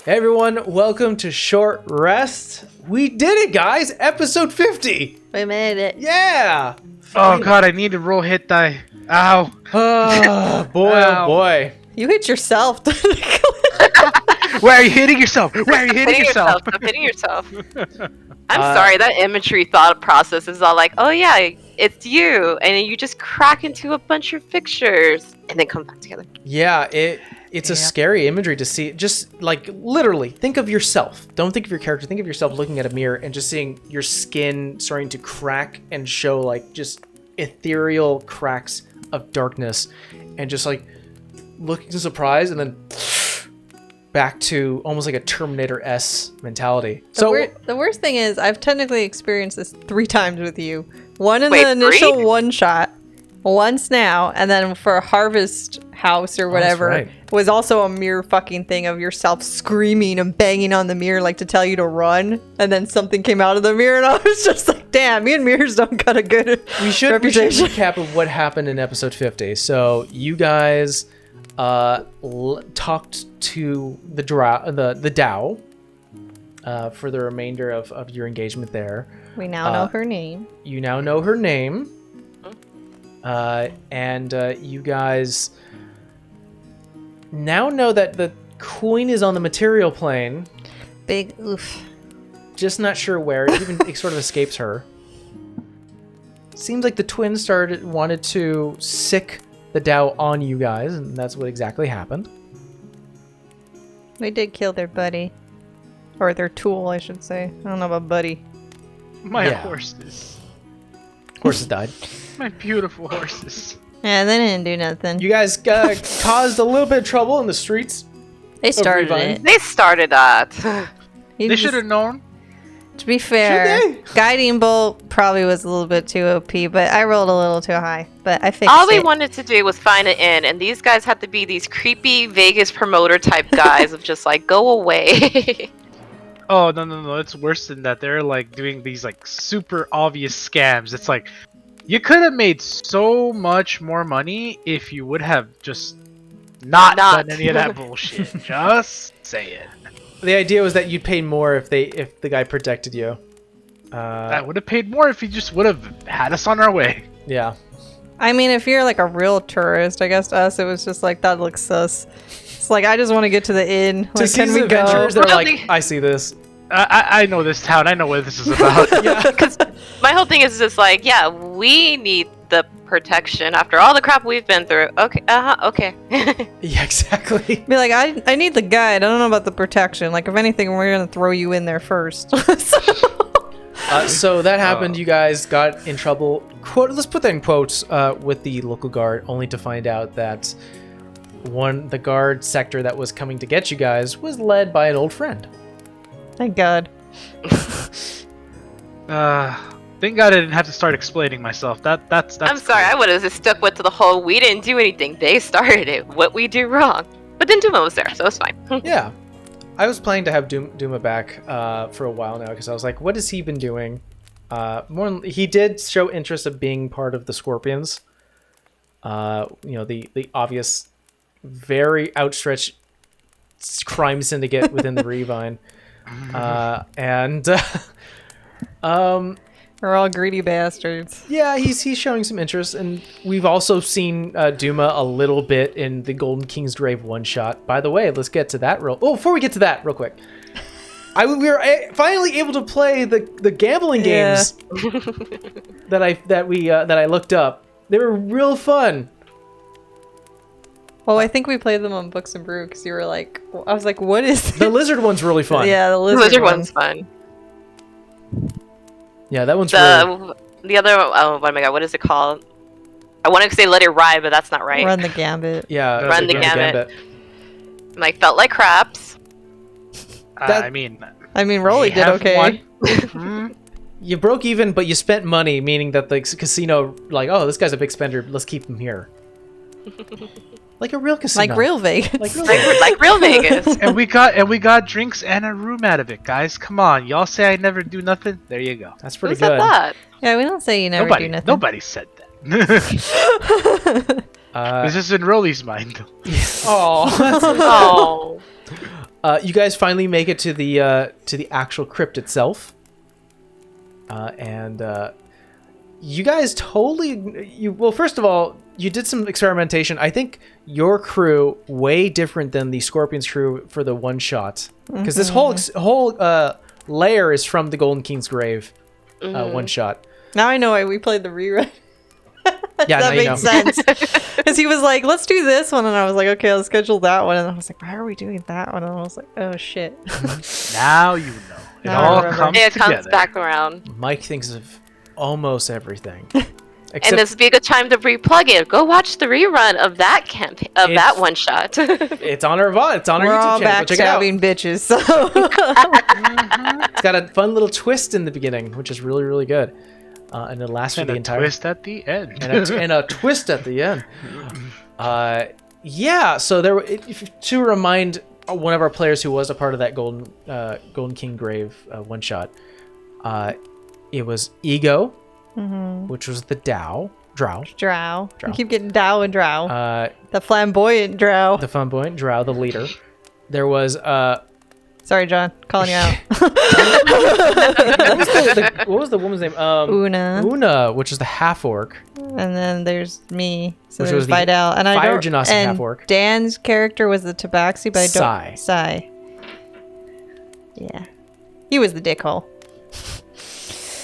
Hey everyone, welcome to Short Rest. We did it, guys! Episode 50! We made it. Yeah! Oh god, I need to roll hit die. Ow. Oh, boy, Ow. oh boy. You hit yourself. Where are you hitting yourself? Where are you hitting yourself? Stop hitting yourself. I'm sorry, that imagery thought process is all like, oh yeah, it's you, and then you just crack into a bunch of pictures, and then come back together. Yeah, it's a scary imagery to see. Just, like, literally, think of yourself. Don't think of your character. Think of yourself looking at a mirror and just seeing your skin starting to crack and show, like, just ethereal cracks of darkness. And just, like, looking surprised and then back to almost like a Terminator-S mentality. The worst thing is, I've technically experienced this 3 times with you. One in Wait, the initial 3? one shot, once now, and then for a Harvest House or whatever, right. was also a mirror fucking thing of yourself screaming and banging on the mirror like to tell you to run, and then something came out of the mirror, and I was just like, damn, me and mirrors don't got a good we should reputation. recap of what happened in episode 50. So you guys talked to the Dao for the remainder of your engagement there. We now know her name. You now know her name. And you guys now know that the queen is on the material plane. Big oof. Just not sure where. It sort of escapes her. Seems like the twins wanted to sick the Dao on you guys, and that's what exactly happened. We did kill their buddy. Or their tool, I should say. I don't know about buddy. My Yeah. horses. Horses died. My beautiful horses. Yeah, they didn't do nothing. You guys caused a little bit of trouble in the streets. They started Revive. it. They started that. You They just- should have known. To be fair, Should Guiding Bolt probably was a little bit too OP, but I rolled a little too high. But I fixed All we it. wanted to do was find an inn, and these guys had to be these creepy Vegas promoter type guys of just like, go away. Oh no, it's worse than that. They're like doing these like super obvious scams. It's like you could have made so much more money if you would have just not done any of that bullshit. Just say it. The idea was that you'd pay more if the guy protected you. I would have paid more if he just would have had us on our way. Yeah. I mean, if you're like a real tourist, I guess to us it was just like, that looks sus. It's like, I just want to get to the inn. To Like, can seasoned we go? adventurers, they're Really? like, I see this. I know this town. I know what this is about. Yeah. Because my whole thing is just like, yeah, we need the protection after all the crap we've been through. Okay, okay. Yeah, exactly. Be like, I need the guide. I don't know about the protection. Like, if anything, we're going to throw you in there first. So that happened. You guys got in trouble. Let's put that in quotes with the local guard, only to find out that the guard sector that was coming to get you guys was led by an old friend. Thank God. Thank God I didn't have to start explaining myself. That's I'm sorry, I would have just stuck with the whole, we didn't do anything, they started it, what we do wrong. But then Duma was there, so it's fine. Yeah. I was planning to have Duma back for a while now because I was like, what has he been doing? He did show interest of being part of the Scorpions. The obvious, very outstretched crime syndicate within the Revine. We're all greedy bastards. Yeah, he's showing some interest, and we've also seen Duma a little bit in the Golden King's Grave one-shot. By the way, let's get to that before we get to that, real quick. We were finally able to play the gambling games that I looked up. They were real fun. Well, I think we played them on Books and Brew because you were like, I was like, what is this? The lizard one's really fun. Yeah, the The lizard, lizard one's fun. Yeah, that one's really... The other, oh my god, what is it called? I wanted to say Let It Ride, but that's not right. Run the Gambit. Yeah, Run the Gambit. Like, felt like craps. That- I mean, Rolly we did have okay. one. You broke even, but you spent money, meaning that the casino, like, oh, this guy's a big spender, let's keep him here. Like a real casino. Like real Vegas. Like real Vegas. and we got drinks and a room out of it, guys. Come on, y'all say I never do nothing. There you go. That's Who pretty said good. that? Yeah, we don't say you never do nothing. Nobody said that. This is in Rolly's mind. Oh, Oh. You guys finally make it to the actual crypt itself, and you guys totally. Well, first of all, you did some experimentation. I think your crew way different than the Scorpion's crew for the one shot, because this whole layer is from the Golden King's grave, one shot. Now I know why we played the rerun. Yeah, that now you makes know. sense. Because he was like, let's do this one. And I was like, okay, I'll schedule that one. And I was like, why are we doing that one? And I was like, oh, shit. Now you know. It Now I all remember. comes It together. comes back around. Mike thinks of almost everything. And this would be a good time to replug it. Go watch the rerun of that that one shot. It's on our VOD. It's on We're our all YouTube channel. Go check it out. backstabbing bitches. So It's got a fun little twist in the beginning, which is really, really good. And it lasts for And the a entire twist at the end. and a twist at the end. Yeah. So there, to remind one of our players who was a part of that Golden King Grave one shot, it was Ego, which was the Drow. Drow. You keep getting Dow and Drow. The flamboyant Drow. The flamboyant Drow, the leader. There was Sorry, John. Calling you out. what was the woman's name? Una. Una, which is the half orc. And then there's me. So Which there's was the Vidal. And I fire don't. genasi And half-orc. Dan's character was the Tabaxi, but I Sai. don't. Sai. Yeah. He was the dickhole.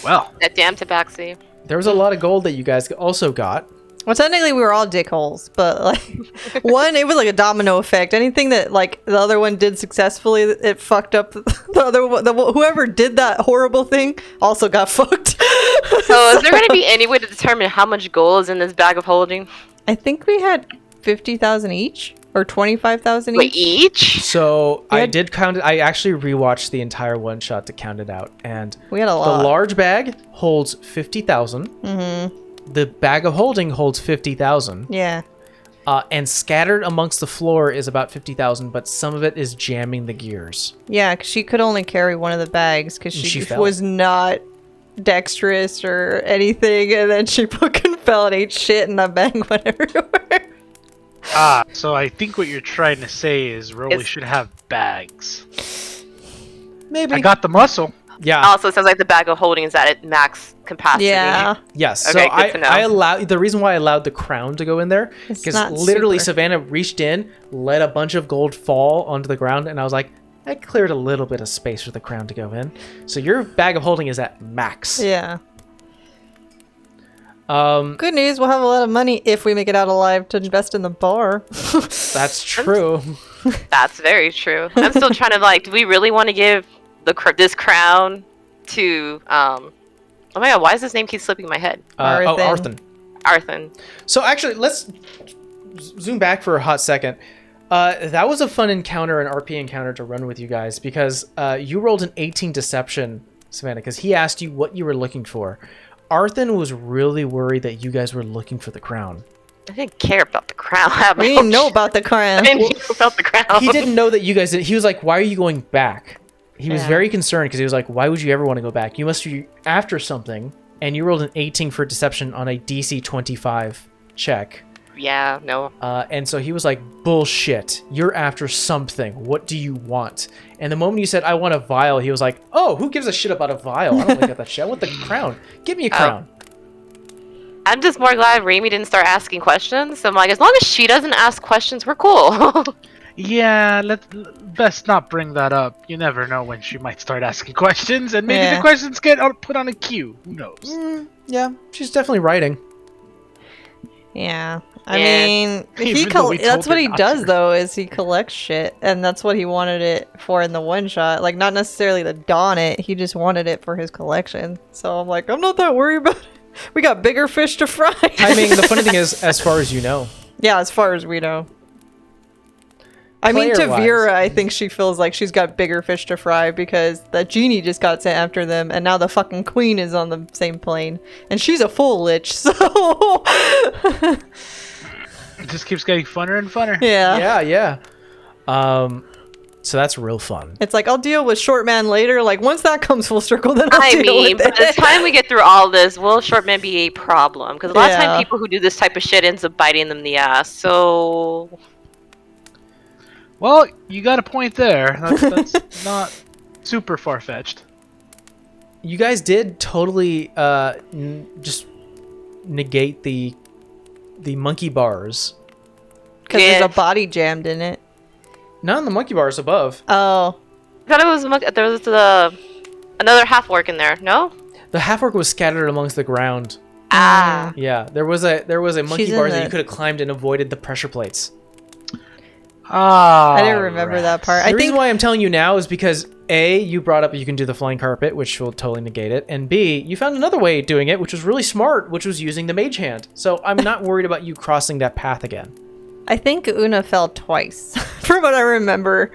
Well, That damn tabaxi. There was a lot of gold that you guys also got. Well, technically we were all dickholes, but like one, it was like a domino effect. Anything that like the other one did successfully, it fucked up the other one. Whoever did that horrible thing also got fucked. So is there going to be any way to determine how much gold is in this bag of holding? I think we had 50,000 each or 25,000 Wait, each. each? So We I had- did count it. I actually rewatched the entire one shot to count it out, and We had a the lot. large bag holds 50,000. The bag of holding holds 50,000. Yeah. And scattered amongst the floor is about 50,000, but some of it is jamming the gears. Yeah, because she could only carry one of the bags because She she fell. was not dexterous or anything, and then she fucking fell and ate shit, and that bag went everywhere. so I think what you're trying to say is Rolly It's- should have bags. Maybe. I got the muscle. Yeah. Also, it sounds like the bag of holding is at its capacity. Yeah. Yes. Okay, so good to know. I allowed the reason why I allowed the crown to go in there It's because not literally super. Savannah reached in, let a bunch of gold fall onto the ground, and I was like, I cleared a little bit of space for the crown to go in. So your bag of holding is at max. Yeah. Um, Good news, we'll have a lot of money if we make it out alive to invest in the bar. that's true. That's very true. I'm still trying to do we really want to give this crown to oh my god, why does this name keep slipping my head? Oh, Arthen. Arthen. Arthen. So actually, let's zoom back for a hot second. That was a fun encounter, an RP encounter to run with you guys because you rolled an 18 deception, Savannah, because he asked you what you were looking for. Arthen was really worried that you guys were looking for the crown. I didn't care about the crown. I We didn't know about the I crown. didn't know about the crown. He didn't know that you guys did. He was like, why are you going back? He was Yeah. very concerned because he was like, why would you ever want to go back? You must be after something. And you rolled an 18 for deception on a DC 25 check. Yeah, no. And so he was like, bullshit. You're after something. What do you want? And the moment you said, I want a vial, he was like, oh, who gives a shit about a vial? I don't want that shit. I want the crown. Give me a crown. I'm just more glad Rami didn't start asking questions. So I'm like, as long as she doesn't ask questions, we're cool. Yeah, best not bring that up. You never know when she might start asking questions, and maybe Yeah. the questions get put on a queue. Who knows? Yeah, she's definitely writing. Yeah. I Yeah. mean, Even though we that's told what her he not does to. though, is he collects shit, and that's what he wanted it for in the one shot. Like, not necessarily to don it, he just wanted it for his collection. So I'm like, I'm not that worried about it. We got bigger fish to fry. I mean, the funny thing is, as far as you know, yeah, as far as we know. I mean, to Player-wise. Vera, I think she feels like she's got bigger fish to fry because the genie just got sent after them, and now the fucking queen is on the same plane, and she's a full lich. So It just keeps getting funner and funner. yeah. yeah. So that's real fun. It's like, I'll deal with short man later. Like, once that comes full circle, then I'll I deal mean, with by the it. time we get through all this, will Shortman be a problem? Because a lot of Yeah. time people who do this type of shit ends up biting them in the ass. So Well, you got a point there. That's not super far-fetched. You guys did totally just negate the monkey bars. Because Yeah. there's a body jammed in it. Not on the monkey bars above. Oh. I thought it was there was another half orc in there. No. The half orc was scattered amongst the ground. Ah. Yeah, there was a monkey She's in bar that the- you could have climbed and avoided the pressure plates. Ah, I didn't remember that part. The I reason think why I'm telling you now is because A, you brought up you can do the flying carpet, which will totally negate it, and B, you found another way of doing it, which was really smart, which was using the mage hand. So I'm not worried about you crossing that path again. I think Una fell twice, from what I remember.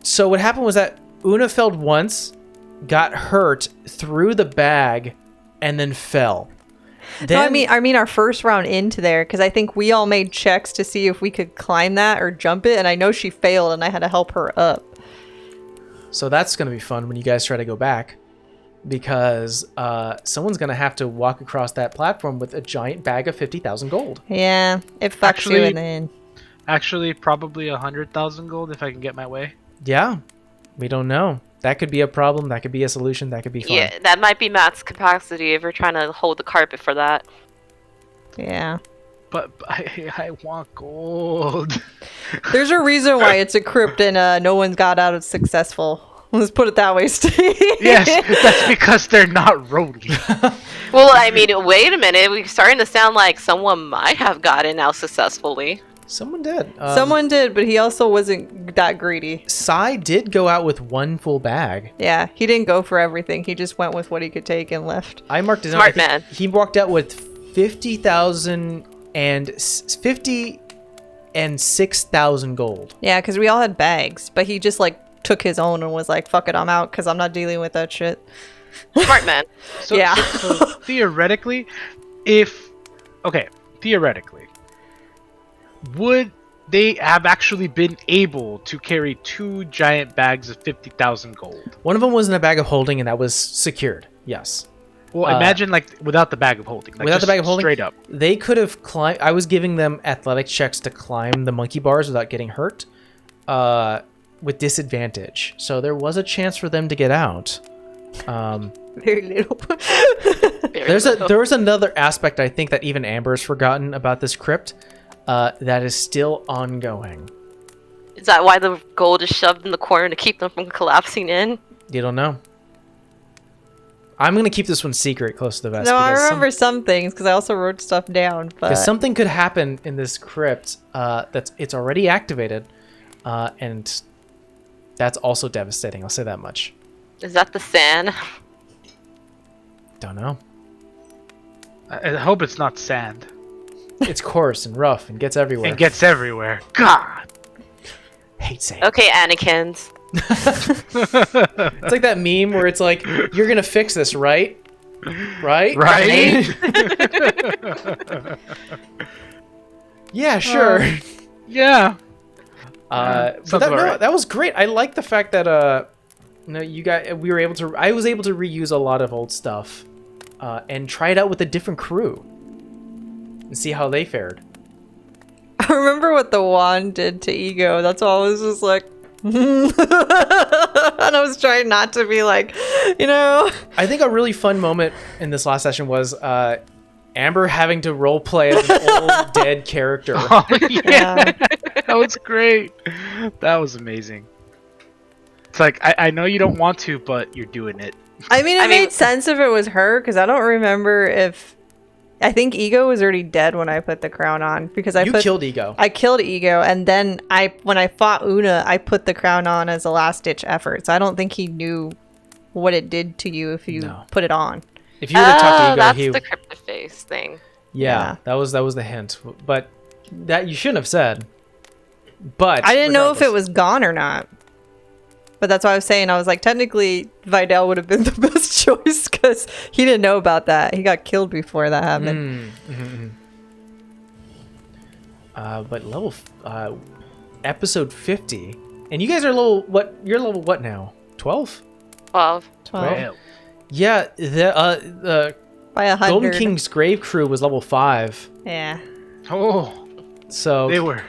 So what happened was that Una fell once, got hurt, threw the bag, and then fell. No, I mean our first round into there, because I think we all made checks to see if we could climb that or jump it, and I know she failed, and I had to help her up. So that's going to be fun when you guys try to go back, because someone's going to have to walk across that platform with a giant bag of 50,000 gold. Yeah, it fucks you Actually- in the end. Actually, probably 100,000 gold if I can get my way. Yeah, we don't know. That could be a problem. That could be a solution. That could be fun. Yeah, that might be Matt's capacity if we're trying to hold the carpet for that. Yeah. But I want gold. There's a reason why it's a crypt and no one's got out of successful. Let's put it that way, Steve. Yes, that's because they're not rolling. Well, I mean, wait a minute. We're starting to sound like someone might have gotten out successfully. Someone did. Someone did, but he also wasn't that greedy. Sai did go out with one full bag. Yeah, he didn't go for everything. He just went with what he could take and left. I marked it down. Smart I think man. He walked out with 50,000 and 50 and 6,000 gold. Yeah, because we all had bags, but he just like took his own and was like, "Fuck it, I'm out," because I'm not dealing with that shit. Smart man. So, Yeah. so theoretically, theoretically, would they have actually been able to carry 2 giant bags of 50,000 gold? One of them was in a bag of holding, and that was secured. Yes. Well, imagine like without the bag of holding. Like, Without the just bag of holding? straight up. They could have climbed. I was giving them athletic checks to climb the monkey bars without getting hurt, with disadvantage. So there was a chance for them to get out. Very little. There was another aspect I think that even Amber's forgotten about this crypt, that is still ongoing. Is that why the gold is shoved in the corner to keep them from collapsing in? You don't know. I'm gonna keep this one secret, close to the vest. No, I because remember some things because I also wrote stuff down. But because something could happen in this crypt it's already activated, and that's also devastating. I'll say that much. Is that the sand? Don't know. I hope it's not sand. It's coarse and rough and gets everywhere. It gets everywhere. God. Hate sand. Okay, Anakins. It's like that meme where it's like, "You're gonna fix this, right? Right? Right? Yeah, sure." Yeah. But sounds about right. that was great. I like the fact that I was able to reuse a lot of old stuff, and try it out with a different crew and see how they fared. I remember what the wand did to Ego. That's why I was just like, and I was trying not to be like, you know. I think a really fun moment in this last session was Amber having to role play as an old dead character. Oh, yeah. Yeah. That was great. That was amazing. It's like, I know you don't want to, but you're doing it. I mean, it made sense if it was her because I don't remember if. I think Ego was already dead when I put the crown on because You killed Ego. I killed Ego, and then when I fought Una, I put the crown on as a last ditch effort. So I don't think he knew what it did to you if you put it on. If you would have talked to Ego, that's he the cryptoface thing. yeah, that was the hint. But that you shouldn't have said. But I didn't know if it regardless. was gone or not. But that's why I was saying, I was like, technically, Vidal would have been the best choice because he didn't know about that. He got killed before that happened. But episode 50, and you guys are level what? You're level what now? 12? 12. 12. Well, Yeah, the By 100. Golden King's grave crew was level 5, Yeah. oh, so they were.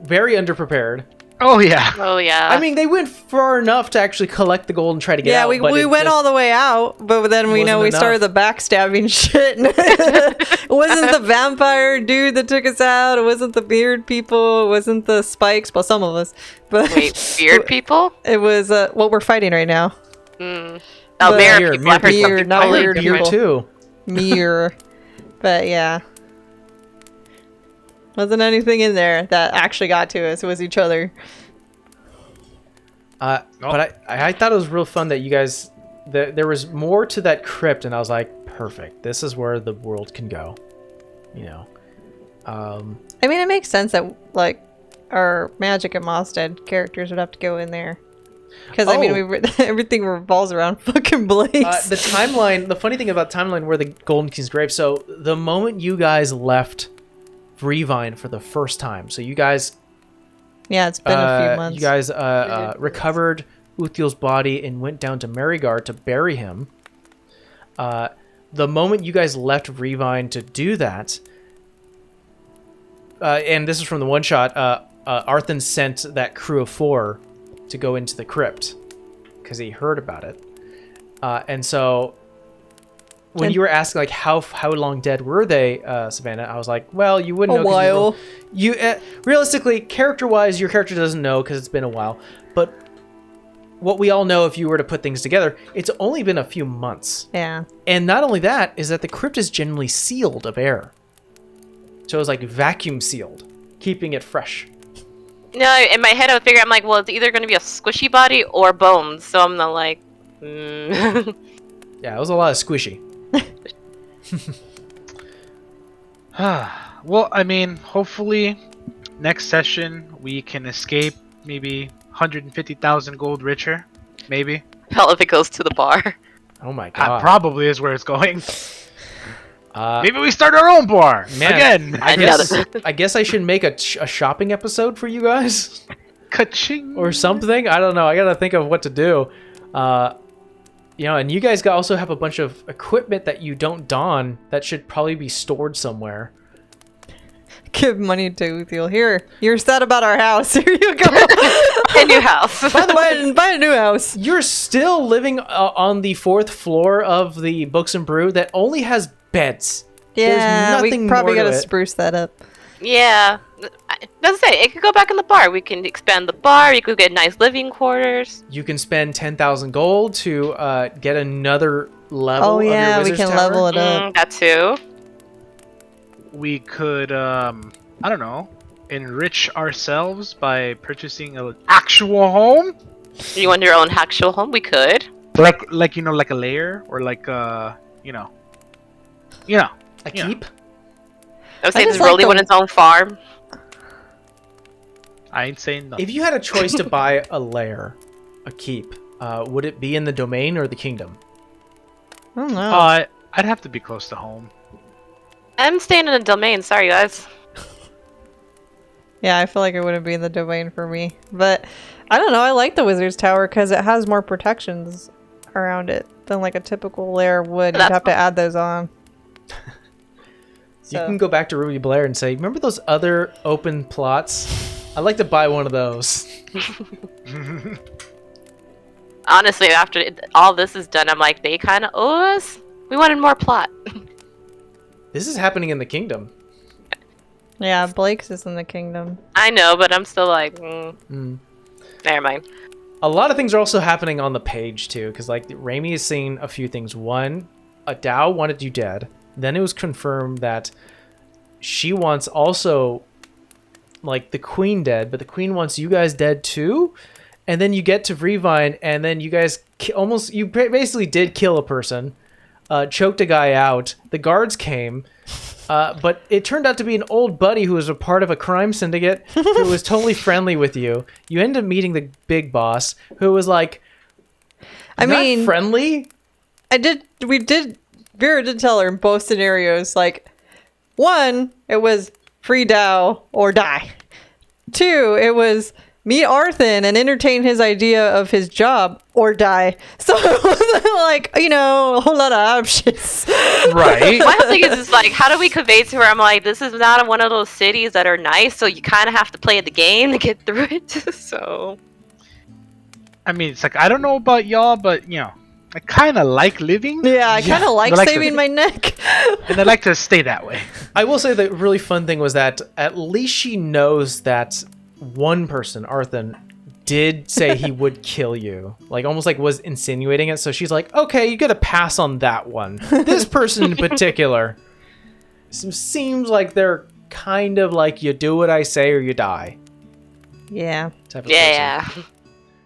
very underprepared. Oh yeah. Oh yeah. I mean, they went far enough to actually collect the gold and try to get Yeah, out. we but it went just- all the way out, but then we wasn't started the backstabbing shit. It wasn't the vampire dude that took us out. It wasn't the beard people. It wasn't the spikes. Well, some of us. But Wait, beard people? it was what we're fighting right now. Mm. But- Oh, Mirror, mirror people. I heard mirror, something not I totally heard weird beer people. too. Mirror. But yeah. Wasn't anything in there that actually got to us. It was each other. But I thought it was real fun that you guys, there was more to that crypt, and I was like, perfect. This is where the world can go. You know. I mean, it makes sense that, like, our Magic at Mostead characters would have to go in there. Because, I mean, everything revolves around fucking Blaze. The timeline, the funny thing about timeline where the Golden King's grave, so the moment you guys left Revine for the first time, so you guys Yeah, it's been a few months. you guys recovered Uthiel's body and went down to Merrygar to bury him. The moment you guys left Revine to do that, and this is from the one shot, Arthur sent that crew of 4 to go into the crypt because he heard about it. And so when you were asking like how long dead were they, Savannah, I was like, well, you wouldn't A know. 'Cause while. You realistically, character-wise, your character doesn't know because it's been a while. But what we all know, if you were to put things together, it's only been a few months. Yeah. And not only that, is that the crypt is generally sealed of air. So it was like vacuum sealed, keeping it fresh. No, in my head I would figure I'm like, well, it's either going to be a squishy body or bones. So I'm not like, Yeah, it was a lot of squishy. Well, I mean, hopefully next session we can escape maybe 150,000 gold richer. Maybe. hell if it goes to the bar. Oh my That god. probably is where it's going. Uh, Maybe we start our own bar man, again. I guess I should make a shopping episode for you guys Ka-ching. or something. I don't know. I gotta think of what to do. You know, and you guys also have a bunch of equipment that you don't don that should probably be stored somewhere. Give money to Uthiel. Here, you're sad about our house. Here you go. A new house. buy a new house. You're still living on the 4th floor of the Books and Brew that only has beds. Yeah, There's we nothing probably more to gotta it. spruce that up. Yeah. That's it. It could go back in the bar. We can expand the bar. You could get nice living quarters. You can spend 10,000 gold to get another level. Oh of your yeah, we Wizard's can Tower. level it up. That too. We could, I don't know, enrich ourselves by purchasing an actual home, You want your own actual home? We could. like you know, like a lair or like you know, A Yeah. keep? I would say just does like Rolly the- want his own farm? I ain't saying nothing. If you had a choice to buy a lair, a keep, would it be in the domain or the kingdom? I don't know. I'd have to be close to home. I'm staying in the domain. Sorry, guys. Yeah, I feel like it wouldn't be in the domain for me. But I don't know. I like the Wizard's Tower because it has more protections around it than like a typical lair would. You'd That's have to add those on. You can go back to Ruby Blair and say, remember those other open plots? I'd like to buy one of those. Honestly, after all this is done, I'm like, they kind of owe us. We wanted more plot. This is happening in the kingdom. Yeah, Blake's is in the kingdom. I know, but I'm still like, Mm. never mind. A lot of things are also happening on the page too, because like Raimi has seen a few things. One, a Dow wanted you dead. Then it was confirmed that she wants also like the queen dead, but the queen wants you guys dead too. And then you get to Revine, and then you guys you basically did kill a person, choked a guy out. The guards came. But it turned out to be an old buddy who was a part of a crime syndicate who was totally friendly with you. You end up meeting the big boss who was like, I not mean, friendly. Vera did tell her in both scenarios, like, one, it was free Dow or die. Two, it was meet Arthan and entertain his idea of his job or die. So it wasn't like, a whole lot of options. Right. My whole thing is just like, how do we convey to her? I'm like, this is not one of those cities that are nice, so you kind of have to play the game to get through it. So, I mean, it's like, I don't know about y'all, but, I kind of like living. Yeah, I kind of like I like saving my neck. And I like to stay that way. I will say the really fun thing was that at least she knows that one person, Arthan, did say he would kill you. Like, almost like was insinuating it. So she's like, okay, you gotta pass on that one. This person in particular seems like they're kind of like, you do what I say or you die Yeah. type of yeah. person.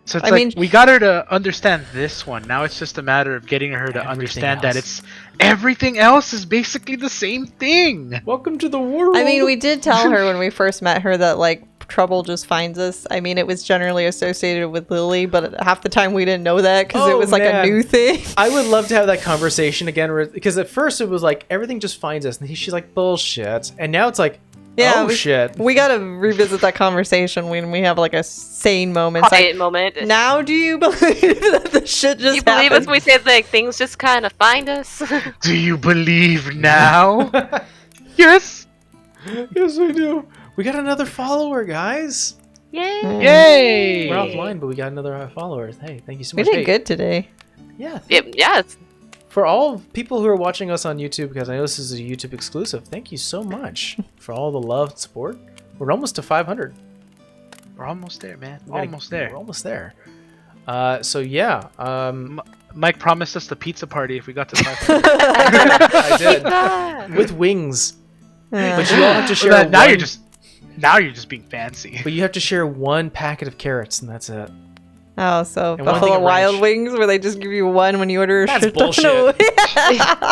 So it's I like, mean- we got her to understand this one. Now it's just a matter of getting her to Everything understand that else. it's everything else is basically the same thing. Welcome to the world. I mean, we did tell her when we first met her that, like, trouble just finds us. I mean, it was generally associated with Lily, but half the time we didn't know that because it Oh, was like man. a new thing. I would love to have that conversation again, because at first it was like everything just finds us, and she's like bullshit, and now it's like, oh shit. We gotta revisit that conversation when we have like a sane moment. It's Quiet like, moment. now do you believe that the shit just You believe happened? us? We said like things just kind of find us. Do you believe now? Yes. Yes, we do. We got another follower, guys. Yay! Yay. We're offline, but we got another follower. Hey, thank you so We much. did Hey, good today. Yeah. Yeah, it's For all people who are watching us on YouTube, because I know this is a YouTube exclusive, thank you so much for all the love and support. We're almost to 500. We're almost there, man. We We're gotta- almost there. We're almost there. So yeah, Mike promised us the pizza party if we got to 500. I did Ah. with wings. Yeah. But you all have to share. Now one- you're just being fancy. But you have to share one packet of carrots, and that's it. Oh, so And one thing Buffalo of Wild ranch. Wings, where they just give you one when you order a That's shit ton of- bullshit.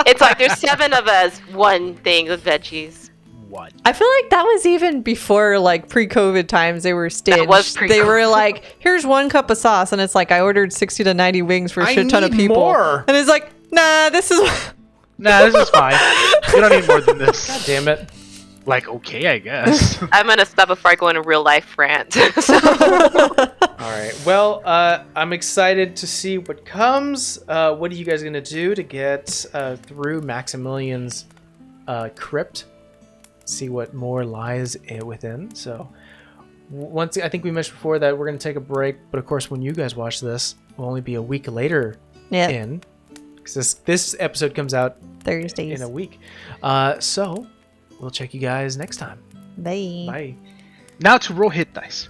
It's like there's 7 of us, one thing of veggies. What? I feel like that was even before, like, pre-COVID times. They were staged. was They were pre-COVID. like, here's 1 cup of sauce, and it's like I ordered 60 to 90 wings for a I shit ton of need people. more. And it's like, nah, this is. Nah, this is fine. You don't need more than this. God damn it. Like, okay, I guess. I'm gonna stop before I go in a real life rant. So, All right. Well, I'm excited to see what comes. What are you guys gonna do to get through Maximilian's crypt? See what more lies within. So, once I think we mentioned before that we're gonna take a break, but of course, when you guys watch this, it'll only be a week later. Yeah, In because this episode comes out Thursdays. in a week. So we'll check you guys next time. Bye. Bye. Now to roll hit dice.